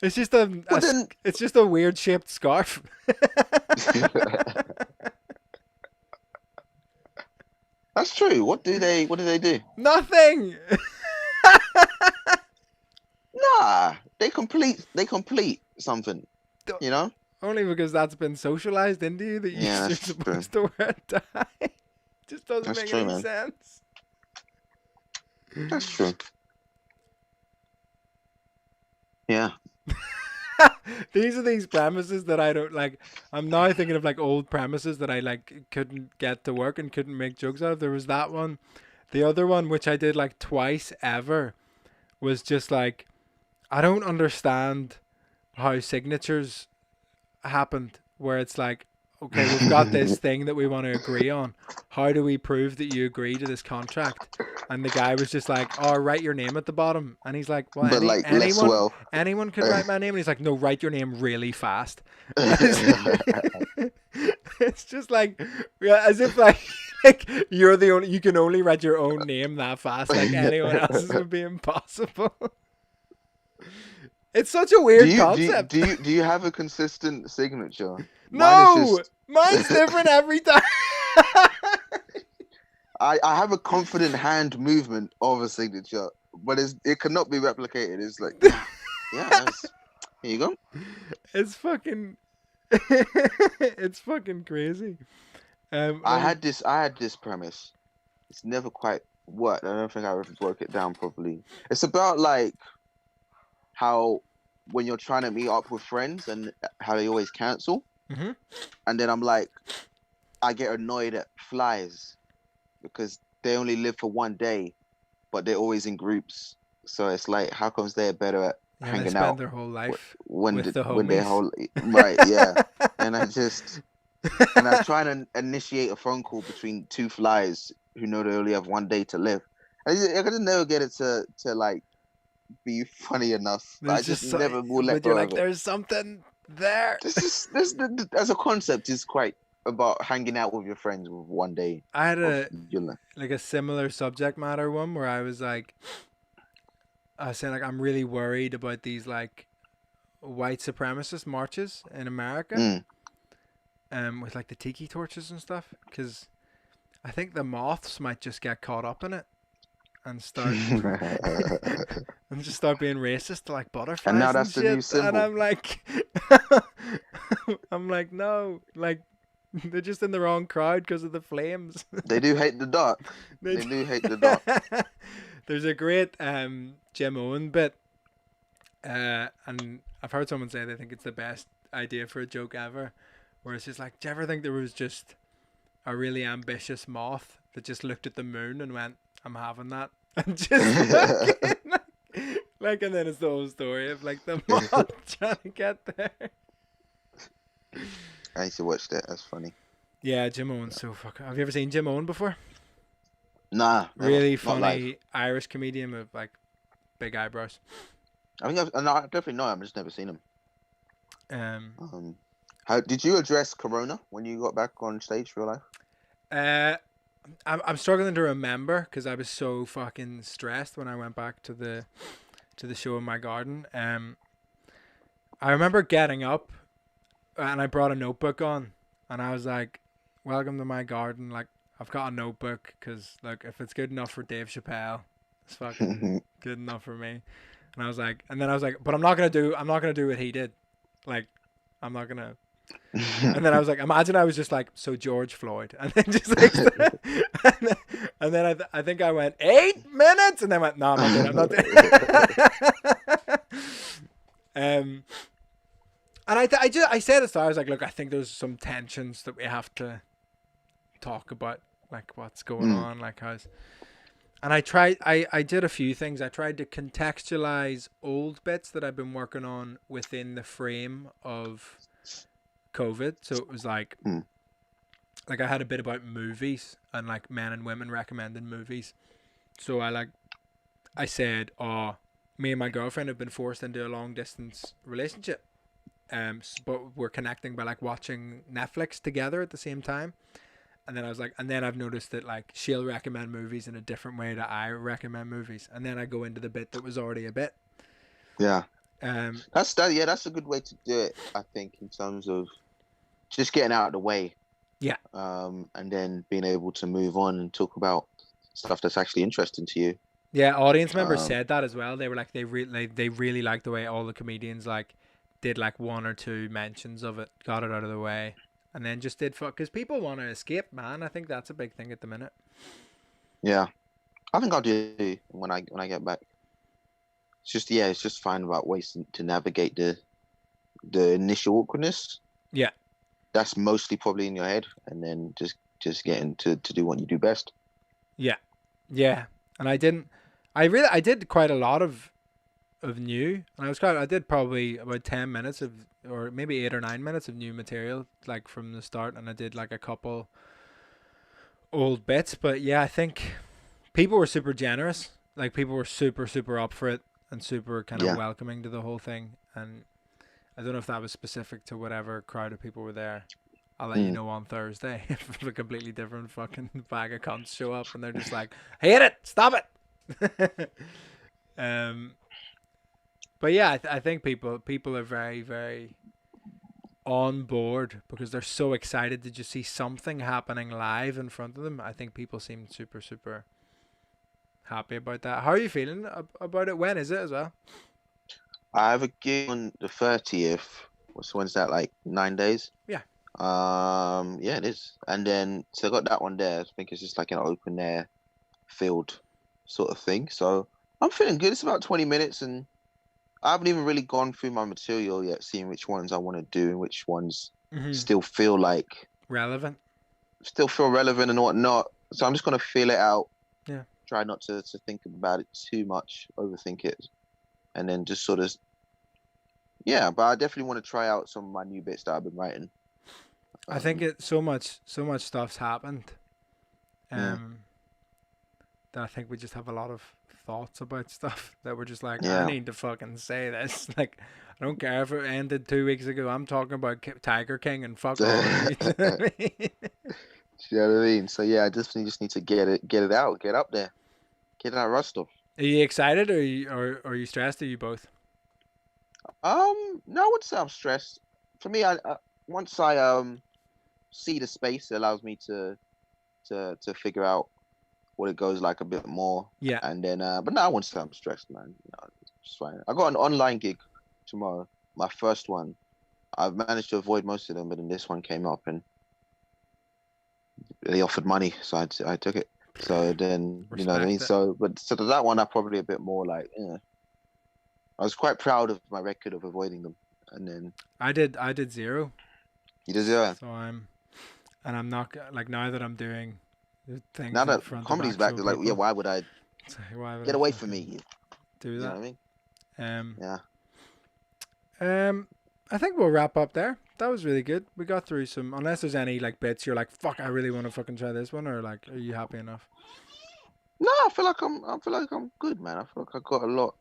It's just Well then, it's just a weird shaped scarf. that's true. What do they do? Nothing. Nah, they complete something. You know? Only because that's been socialized into you that Yeah, you're that's true. supposed to wear a tie. Just doesn't That's make true, any man. sense. That's true. Yeah. These are these premises that I don't like. I'm now thinking of like old premises that I like couldn't get to work and couldn't make jokes out of. There was that one. The other one, which I did like twice ever, was just like, I don't understand how signatures happened where it's like, okay, we've got this thing that we want to agree on. How do we prove that you agree to this contract? And the guy was just like, oh, write your name at the bottom. And he's like, well, But like less anyone well. anyone could write my name. And he's like, no, write your name really fast. It's just like, yeah, as if like like you're the only, you can only write your own name that fast. Like anyone else's would be impossible. It's such a Do weird you do you, concept. do you do you have a consistent signature? Mine is No, just mine's different every time. I have a confident hand movement of a signature, but it cannot be replicated. It's like yeah, here you go. It's fucking, it's fucking crazy. I Let me. had this premise. It's never quite worked. I don't think I ever broke it down properly. It's about like how when you're trying to meet up with friends and how they always cancel, Hmm. and then I'm like, I get annoyed at flies because they only live for one day, but they're always in groups. So it's like, how comes they're better at Yeah, they hanging spend out their whole life when with the when they're homies. whole right? Yeah, and I try to initiate a phone call between two flies who know they only have one day to live. I could never get it to like be funny enough. I There's just just, so, never will let but you're go like, of it. there's something there. This as a concept is quite about hanging out with your friends with one day I had of a your life. like a similar subject matter one where I was like, I was saying like I'm really worried about these like white supremacist marches in America, Mm. with like the tiki torches and stuff, because I think the moths might just get caught up in it and start and just start being racist to like And now butterflies and that's the new shit. And symbol. I'm like, I'm like, no, like, They're just in the wrong crowd because of the flames. They do hate the dark. They They do hate the dark. There's a great Jim Owen bit, and I've heard someone say they think it's the best idea for a joke ever, where it's just like, do you ever think there was just a really ambitious moth that just looked at the moon and went, "I'm having that," and just like, and then it's the whole story of like the moth trying to get there. I used to watch that. That's funny. Yeah, Jim Owen's so fucking. Have you ever seen Jim Owen before? Nah, never. Really Not live. funny Irish comedian with like big eyebrows. I think no, I definitely know him. I've just never seen him. Um, How did you address Corona when you got back on stage, real life? uh, I'm struggling to remember because I was so fucking stressed when I went back to the show in my garden. I remember getting up and I brought a notebook on and I was like, "Welcome to my garden." Like, I've got a notebook because like if it's good enough for Dave Chappelle, it's fucking good enough for me. And I was like, but I'm not gonna do what he did. Like, I'm not gonna. And then I was like, imagine I was just like, so George Floyd, and then just like, and then I think I went 8 minutes, and then went, no, I'm not doing and I said at the start, I was like, look, I think there's some tensions that we have to talk about, like what's going on, like how's. And I did a few things. I tried to contextualize old bits that I've been working on within the frame of COVID. So it was like I had a bit about movies and like men and women recommending movies. So I said, oh, me and my girlfriend have been forced into a long distance relationship. But we're connecting by like watching Netflix together at the same time. And then I was like, and then I've noticed that like she'll recommend movies in a different way that I recommend movies. And then I go into the bit that was already a bit. Yeah. That's that. Yeah, that's a good way to do it. I think in terms of just getting out of the way. Yeah. And then being able to move on and talk about stuff that's actually interesting to you. Yeah, audience members said that as well. They were like, they really liked the way all the comedians like did like one or two mentions of it, got it out of the way. And then just did fuck because people want to escape, man. I think that's a big thing at the minute. Yeah, I think I'll do when I get back. It's just finding about ways to navigate the initial awkwardness. Yeah, that's mostly probably in your head, and then just getting to do what you do best. Yeah, yeah. And I did quite a lot of new, and I did probably about 10 minutes of, or maybe 8 or 9 minutes of new material, like from the start, and I did like a couple old bits. But yeah, I think people were super generous. Like people were super up for it and super kind of welcoming to the whole thing. And I don't know if that was specific to whatever crowd of people were there. I'll let you know on Thursday if a completely different fucking bag of cunts show up and they're just like, hate it, stop it. But yeah, I think people are very, very on board because they're so excited to just see something happening live in front of them. I think people seem super happy about that. How are you feeling about it? When is it as well? I have a gig on the 30th. When's that, like 9 days? Yeah. Yeah, it is. And then so I got that one there. I think it's just like an open air field sort of thing. So I'm feeling good. It's about 20 minutes and I haven't even really gone through my material yet, seeing which ones I want to do and which ones still feel like relevant, and whatnot. So I'm just gonna feel it out. Yeah. Try not to think about it too much, overthink it, and then just sort of. Yeah, but I definitely want to try out some of my new bits that I've been writing. I think so much stuff's happened. That I think we just have a lot of thoughts about stuff that we're just like, I need to fucking say this. Like, I don't care if it ended 2 weeks ago. I'm talking about Tiger King and fuck all. You know what I mean? You know what I mean? So yeah, I definitely just need to get it out, get up there, get that rust off. Are you excited or are you stressed? Are you both? No, I would say I'm stressed. For me, I once I see the space, it allows me to figure out what it goes like a bit more. Yeah. And then, but no, I wouldn't say I'm stressed, man. No, it's fine. I got an online gig tomorrow, my first one. I've managed to avoid most of them, but then this one came up, and they offered money, so I took it. So then, you know what I mean. Respect it. So that one, I probably a bit more like, I was quite proud of my record of avoiding them. And then I did zero. you just yeah. So I'm not like now that I'm doing the Now things in that front of comedy's back, actual they're like, yeah, people. why would I So why would get I away from fucking me? do You know that? what I mean? Um, Yeah. I think we'll wrap up there. That was really good. We got through some. Unless there's any like bits you're like, fuck, I really want to fucking try this one, or like, are you happy enough? No, I feel like I'm good, man. I feel like I got a lot.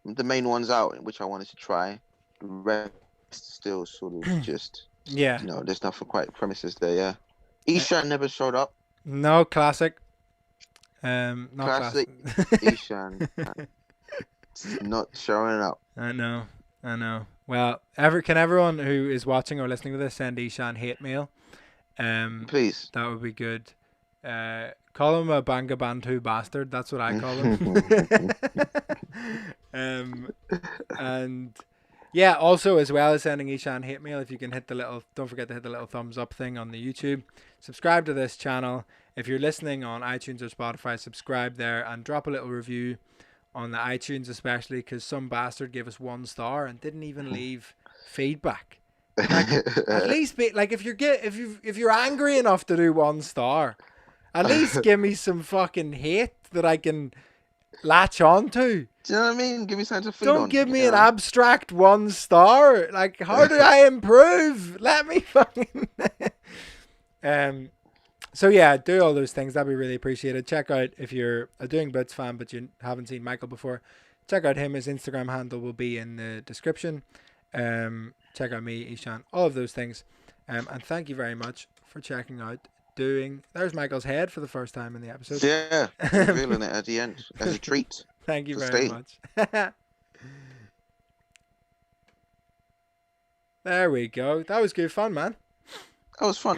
The main ones out, which I wanted to try. The rest still sort of just, Yeah. there's nothing quite premises there. Yeah. Uh, Eshaan never showed up. no classic. Not classic. Classic Eshaan not showing up. I know. I know. Well, can everyone who is watching or listening to this send Eshaan hate mail? Please. That would be good. Call him a banga bantu bastard. That's what I call him. And yeah, also as well as sending Eshaan hate mail, if you can don't forget to hit the little thumbs up thing on the YouTube. Subscribe to this channel. If you're listening on iTunes or Spotify, subscribe there and drop a little review on the iTunes, especially because some bastard gave us 1 star and didn't even leave feedback. Like, at least be like, if you're angry enough to do 1 star, at least give me some fucking hate that I can latch on to. Do you know what I mean? Give me something to feed Don't on. give me an abstract 1 star. Like, how do I improve? Let me fucking. So yeah, do all those things. That'd be really appreciated. Check out, if you're a Doing Bits fan but you haven't seen Michael before, check out him. His Instagram handle will be in the description. Check out me, Eshaan, all of those things. And thank you very much for checking out There's Michael's head for the first time in the episode. Yeah, revealing it at the end as a treat. Thank you very much. There we go. That was good fun, man. That was fun.